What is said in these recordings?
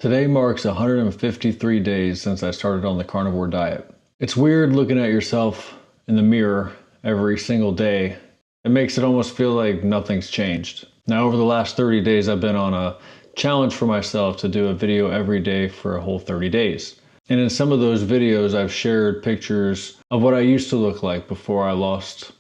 Today marks 153 days since I started on the carnivore diet. It's weird looking at yourself in the mirror every single day. It makes it almost feel like nothing's changed. Now, over the last 30 days, I've been on a challenge for myself to do a video every day for a whole 30 days. And in some of those videos, I've shared pictures of what I used to look like before I lost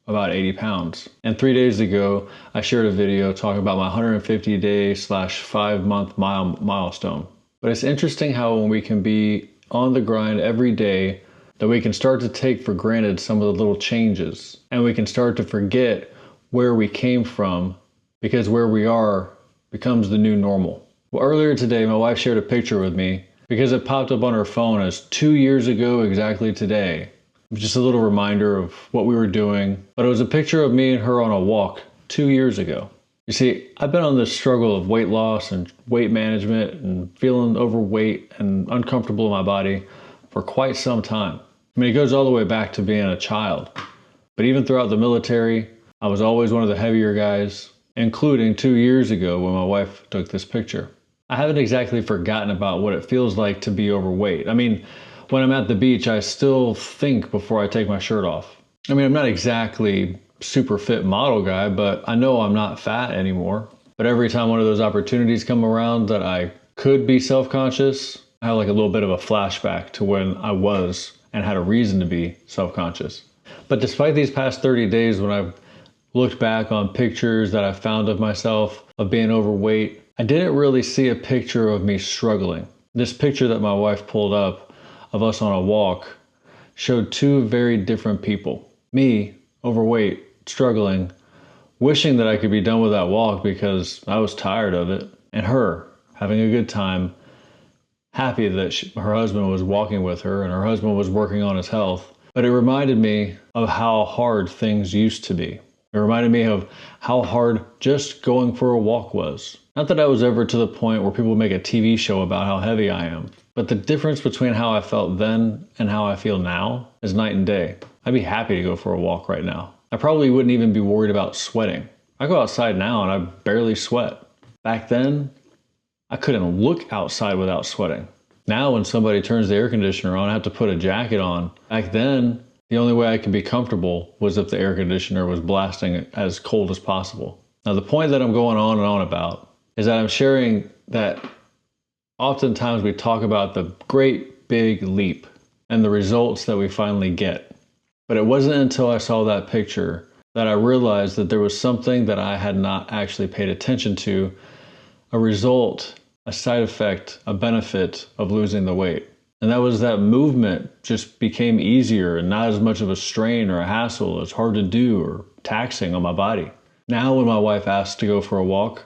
about 80 pounds. And 3 days ago, I shared a video talking about my 150-day/5-month milestone. But it's interesting how when we can be on the grind every day, that we can start to take for granted some of the little changes. And we can start to forget where we came from, because where we are becomes the new normal. Well, earlier today, my wife shared a picture with me because it popped up on her phone as 2 years ago exactly today. Just a little reminder of what we were doing, but it was a picture of me and her on a walk 2 years ago. You see, I've been on this struggle of weight loss and weight management and feeling overweight and uncomfortable in my body for quite some time. I mean, it goes all the way back to being a child. But even throughout the military, I was always one of the heavier guys, including 2 years ago when my wife took this picture. I haven't exactly forgotten about what it feels like to be overweight. I mean, when I'm at the beach, I still think before I take my shirt off. I mean, I'm not exactly super fit model guy, but I know I'm not fat anymore. But every time one of those opportunities come around that I could be self-conscious, I have like a little bit of a flashback to when I was and had a reason to be self-conscious. But despite these past 30 days, when I've looked back on pictures that I found of myself of being overweight, I didn't really see a picture of me struggling. This picture that my wife pulled up of us on a walk showed two very different people. Me, overweight, struggling, wishing that I could be done with that walk because I was tired of it, and her having a good time, happy that her husband was walking with her and her husband was working on his health. But it reminded me of how hard things used to be. It reminded me of how hard just going for a walk was. Not that I was ever to the point where people make a TV show about how heavy I am, but the difference between how I felt then and how I feel now is night and day. I'd be happy to go for a walk right now. I probably wouldn't even be worried about sweating. I go outside now and I barely sweat. Back then, I couldn't look outside without sweating. Now when somebody turns the air conditioner on, I have to put a jacket on. Back then, the only way I could be comfortable was if the air conditioner was blasting as cold as possible. Now the point that I'm going on and on about is that I'm sharing that oftentimes we talk about the great big leap and the results that we finally get. But it wasn't until I saw that picture that I realized that there was something that I had not actually paid attention to, a result, a side effect, a benefit of losing the weight. And that was that movement just became easier and not as much of a strain or a hassle. It's hard to do or taxing on my body. Now when my wife asks to go for a walk,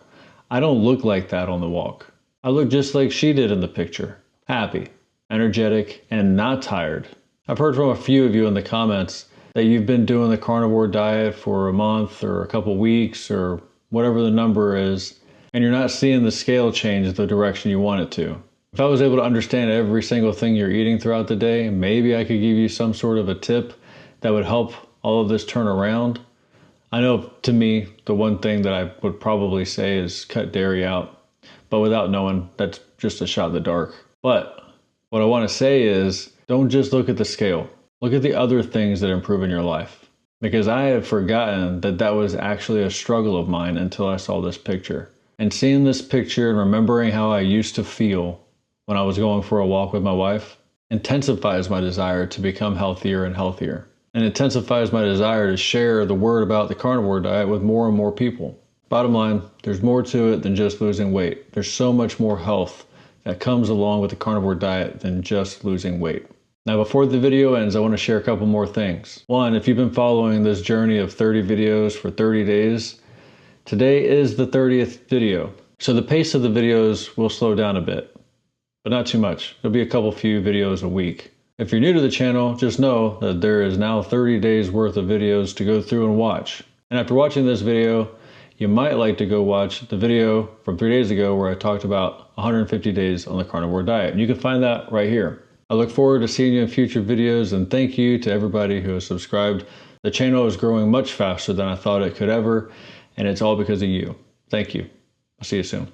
I don't look like that on the walk. I look just like she did in the picture. Happy, energetic, and not tired. I've heard from a few of you in the comments that you've been doing the carnivore diet for a month or a couple weeks or whatever the number is, and you're not seeing the scale change the direction you want it to. If I was able to understand every single thing you're eating throughout the day, maybe I could give you some sort of a tip that would help all of this turn around. I know, to me, the one thing that I would probably say is cut dairy out, but without knowing, that's just a shot in the dark. But what I want to say is, don't just look at the scale. Look at the other things that improve in your life. Because I had forgotten that that was actually a struggle of mine until I saw this picture. And seeing this picture and remembering how I used to feel when I was going for a walk with my wife intensifies my desire to become healthier and healthier. And intensifies my desire to share the word about the carnivore diet with more and more people. Bottom line, there's more to it than just losing weight. There's so much more health that comes along with the carnivore diet than just losing weight. Now, before the video ends, I want to share a couple more things. One, if you've been following this journey of 30 videos for 30 days, today is the 30th video. So the pace of the videos will slow down a bit, but not too much. There'll be a couple few videos a week. If you're new to the channel, just know that there is now 30 days worth of videos to go through and watch. And after watching this video, you might like to go watch the video from 3 days ago where I talked about 150 days on the carnivore diet. You can find that right here. I look forward to seeing you in future videos, and thank you to everybody who has subscribed. The channel is growing much faster than I thought it could ever, and it's all because of you. Thank you. I'll see you soon.